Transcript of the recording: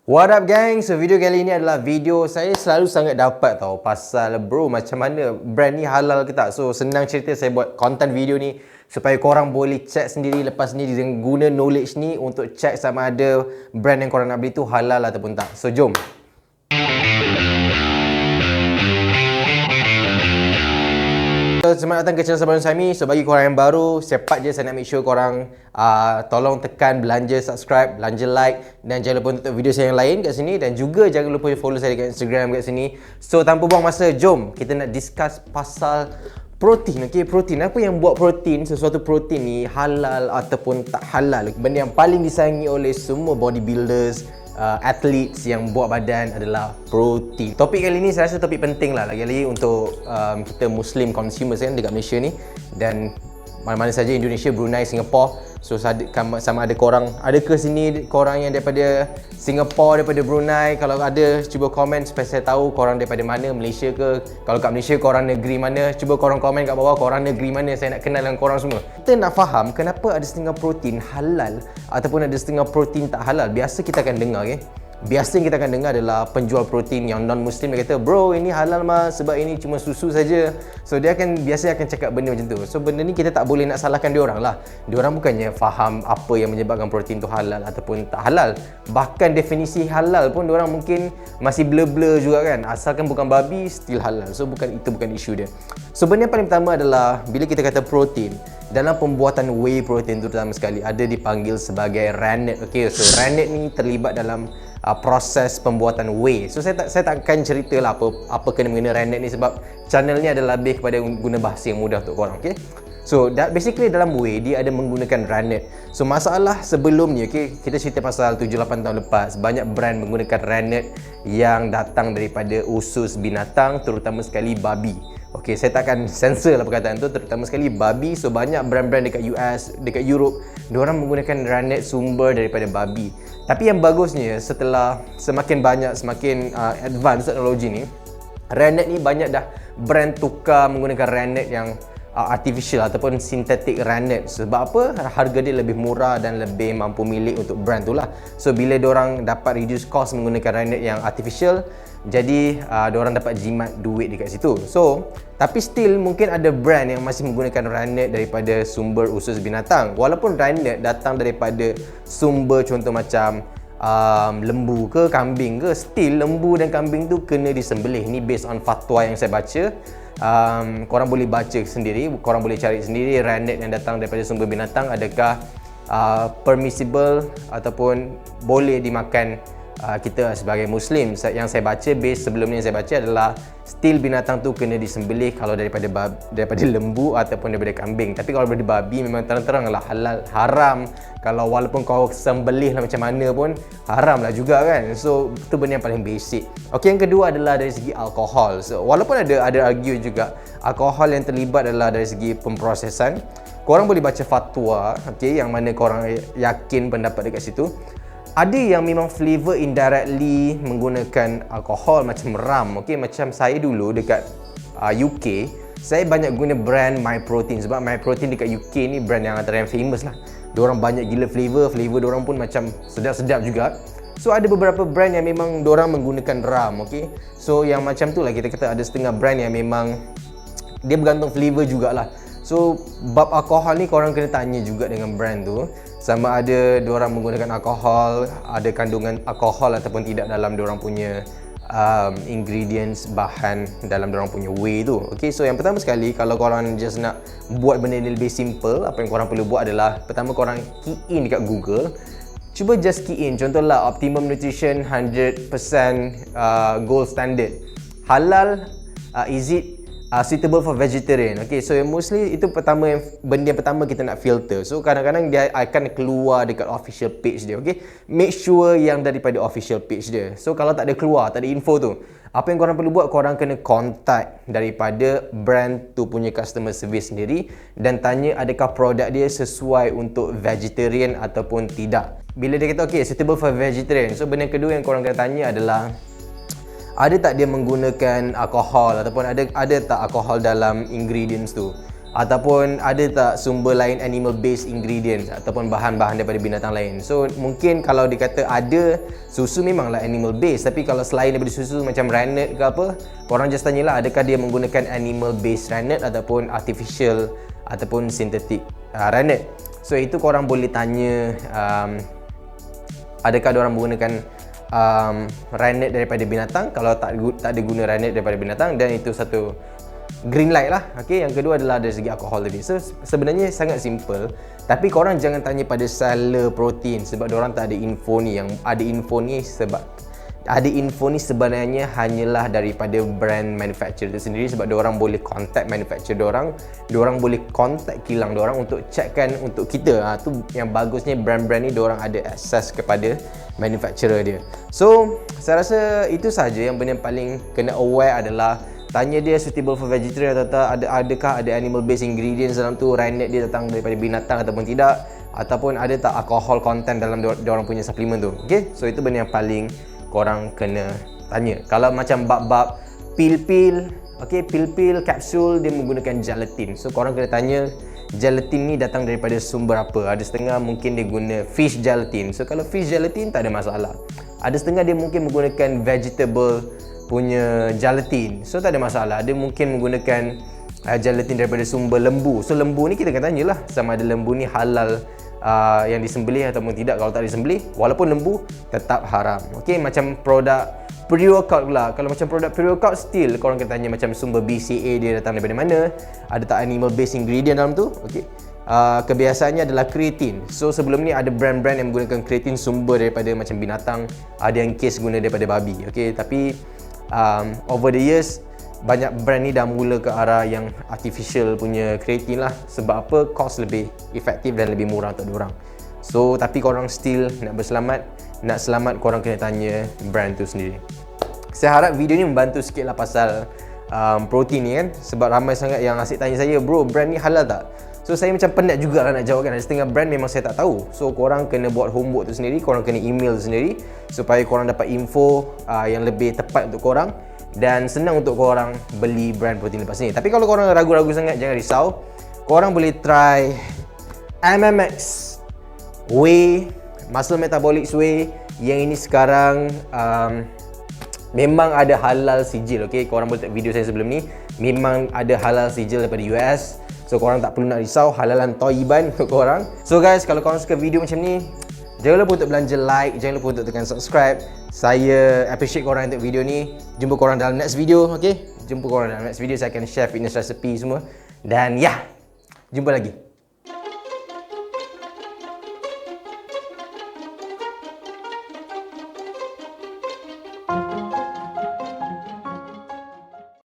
What up gang? So video kali ini adalah video saya selalu sangat dapat tahu pasal bro macam mana brand ni halal ke tak. So senang cerita saya buat content video ni supaya korang boleh check sendiri lepas ni dengan guna knowledge ni untuk check sama ada brand yang korang nak beli tu halal ataupun tak. So jom. Selamat datang ke channel Sabaran Sami. So bagi korang yang baru, cepat je saya nak make sure korang tolong tekan belanja subscribe, belanja like, dan jangan lupa untuk video saya yang lain kat sini, dan juga jangan lupa follow saya dekat Instagram kat sini. So tanpa buang masa, jom kita nak discuss pasal protein. Okay, protein. Apa yang buat protein, sesuatu protein ni halal ataupun tak halal? Benda yang paling disayangi oleh semua bodybuilders, athletes yang buat badan adalah protein. Topik kali ni saya rasa topik penting lah, lagi-lagi untuk kita Muslim consumers kan dekat Malaysia ni, dan mana-mana saja, Indonesia, Brunei, Singapore. So sama ada korang ada ke sini, korang yang daripada Singapore, daripada Brunei. Kalau ada, cuba komen supaya saya tahu korang daripada mana, Malaysia ke. Kalau kat Malaysia korang negeri mana, cuba korang komen kat bawah korang negeri mana, saya nak kenal dengan korang semua. Kita nak faham kenapa ada setengah protein halal ataupun ada setengah protein tak halal. Biasa kita akan dengar Biasa yang kita akan dengar adalah penjual protein yang non-Muslim, dia kata, bro ini halal mas sebab ini cuma susu saja. So dia biasa akan cakap benda macam tu. So benda ni kita tak boleh nak salahkan diorang lah. Diorang bukannya faham apa yang menyebabkan protein tu halal ataupun tak halal. Bahkan definisi halal pun diorang mungkin masih blur-blur juga kan. Asalkan bukan babi, still halal. So itu bukan isu dia. So benda yang paling pertama adalah bila kita kata protein, dalam pembuatan whey protein tu terutama sekali ada dipanggil sebagai rennet. Okay, so rennet ni terlibat dalam proses pembuatan whey. So saya takkan ceritalah apa kena mengena rennet ni, sebab channel ni adalah lebih kepada guna bahasa yang mudah untuk korang. Okay, so basically dalam whey dia ada menggunakan rennet. So masalah sebelum ni, okay, kita cerita pasal 7-8 tahun lepas, banyak brand menggunakan rennet yang datang daripada usus binatang, terutama sekali babi. Okay, saya takkan censor lah perkataan tu, terutama sekali babi. So banyak brand-brand dekat US, dekat Europe, diorang menggunakan rennet sumber daripada babi. Tapi yang bagusnya, setelah semakin banyak, semakin advance teknologi ni, rennet ni banyak dah brand tukar menggunakan rennet yang artificial ataupun synthetic rennet. Sebab apa? Harga dia lebih murah dan lebih mampu milik untuk brand tu lah. So bila diorang dapat reduce cost menggunakan rennet yang artificial, jadi diorang dapat jimat duit dekat situ. So tapi still mungkin ada brand yang masih menggunakan rennet daripada sumber usus binatang. Walaupun rennet datang daripada sumber contoh macam lembu ke kambing ke, still lembu dan kambing tu kena disembelih. Ni based on fatwa yang saya baca. Korang boleh baca sendiri, korang boleh cari sendiri rennet yang datang daripada sumber binatang adakah permissible ataupun boleh dimakan kita sebagai Muslim. Yang saya baca, base sebelum ni yang saya baca adalah still binatang tu kena disembelih kalau daripada lembu ataupun daripada kambing. Tapi kalau daripada babi memang terang-terang lah halal, haram. Kalau walaupun kau sembelih lah macam mana pun haram lah juga kan. So itu benda yang paling basic. Okay, yang kedua adalah dari segi alkohol. So walaupun ada argue juga alkohol yang terlibat adalah dari segi pemprosesan. Korang boleh baca fatwa, okay, yang mana korang yakin pendapat dekat situ. Ada yang memang flavor indirectly menggunakan alkohol macam rum. Okay, macam saya dulu dekat UK, saya banyak guna brand MyProtein sebab MyProtein dekat UK ni brand yang antara yang famous lah. Diorang banyak gila flavor diorang pun macam sedap-sedap juga. So ada beberapa brand yang memang diorang menggunakan rum. Okay, so yang macam tu lah, kita kata ada setengah brand yang memang dia bergantung flavor jugalah. So bab alkohol ni korang kena tanya juga dengan brand tu, sama ada diorang menggunakan alkohol, ada kandungan alkohol ataupun tidak dalam diorang punya ingredients, bahan dalam diorang punya whey tu. Okay, so yang pertama sekali, kalau korang just nak buat benda ni lebih simple, apa yang korang perlu buat adalah pertama korang key in dekat Google. Cuba just key in, contohlah Optimum Nutrition 100% gold standard halal, is it suitable for vegetarian. Okay, so mostly itu benda yang pertama kita nak filter. So kadang-kadang dia akan keluar dekat official page dia. Okay, make sure yang daripada official page dia. So kalau tak ada keluar, tak ada info tu, apa yang korang perlu buat, korang kena contact daripada brand tu punya customer service sendiri dan tanya adakah produk dia sesuai untuk vegetarian ataupun tidak. Bila dia kata okay, suitable for vegetarian, so benda kedua yang korang kena tanya adalah ada tak dia menggunakan alkohol ataupun ada tak alkohol dalam ingredients tu. ataupun ada tak sumber lain animal based ingredients ataupun bahan-bahan daripada binatang lain. So mungkin kalau dikata ada, susu memanglah animal based, tapi kalau selain daripada susu macam rennet ke apa, korang just tanyalah adakah dia menggunakan animal based rennet ataupun artificial ataupun synthetic rennet. So itu korang boleh tanya adakah diorang menggunakan rennet daripada binatang. Kalau tak ada guna rennet daripada binatang, dan itu satu green light lah. Okay, yang kedua adalah dari segi alkohol tadi. So sebenarnya sangat simple, tapi korang jangan tanya pada seller protein sebab diorang tak ada info ni. Yang ada info ni sebenarnya hanyalah daripada brand manufacturer itu sendiri, sebab diorang boleh contact manufacturer diorang boleh contact kilang diorang untuk checkkan untuk kita. Tu yang bagusnya brand-brand ni diorang ada access kepada manufacturer dia. So saya rasa itu saja yang benda paling kena aware adalah tanya dia suitable for vegetarian atau tak, adakah ada animal based ingredients dalam tu, rennet dia datang daripada binatang ataupun tidak, ataupun ada tak alcohol content dalam diorang punya suplemen tu. Okay, so itu benda yang paling korang kena tanya. Kalau macam bab-bab pil-pil, okay, pil-pil, kapsul, dia menggunakan gelatin. So korang kena tanya gelatin ni datang daripada sumber apa. Ada setengah mungkin dia guna fish gelatin. So kalau fish gelatin tak ada masalah. Ada setengah dia mungkin menggunakan vegetable punya gelatin, so tak ada masalah. Dia mungkin menggunakan gelatin daripada sumber lembu. So lembu ni kita kena tanyalah sama ada lembu ni halal yang disembelih ataupun tidak. Kalau tak disembelih, walaupun lembu, tetap haram. Okay, macam produk pre-workout pula. Kalau macam produk pre-workout, still korang kena tanya macam sumber BCA dia datang daripada mana, ada tak animal based ingredient dalam tu. Okay, kebiasaannya adalah kreatin. So sebelum ni ada brand-brand yang menggunakan kreatin sumber daripada macam binatang, ada yang case guna daripada babi. Okay, tapi over the years banyak brand ni dah mula ke arah yang artificial punya kreatin lah. Sebab apa? Cost lebih efektif dan lebih murah untuk diorang. So tapi korang still nak selamat, korang kena tanya brand tu sendiri. Saya harap video ni membantu sikit lah pasal protein ni kan. Sebab ramai sangat yang asyik tanya saya, bro, brand ni halal tak? So saya macam penat jugalah nak jawab kan. Ada setengah brand memang saya tak tahu. So korang kena buat homework tu sendiri, korang kena email tu sendiri supaya korang dapat info yang lebih tepat untuk korang dan senang untuk korang beli brand protein lepas ni. Tapi kalau korang ragu-ragu sangat, jangan risau. Korang boleh try MMX Whey, Muscle Metabolic Whey. Yang ini sekarang memang ada halal sijil. Okay, korang boleh tengok video saya sebelum ni, memang ada halal sijil daripada US. So korang tak perlu nak risau, halalan toiban untuk korang. So guys, kalau korang suka video macam ni, jangan lupa untuk belanja like, jangan lupa untuk tekan subscribe. Saya appreciate korang untuk video ni. Jumpa korang dalam next video, okay? Jumpa korang dalam next video, saya akan share fitness recipe semua. Dan ya, jumpa lagi.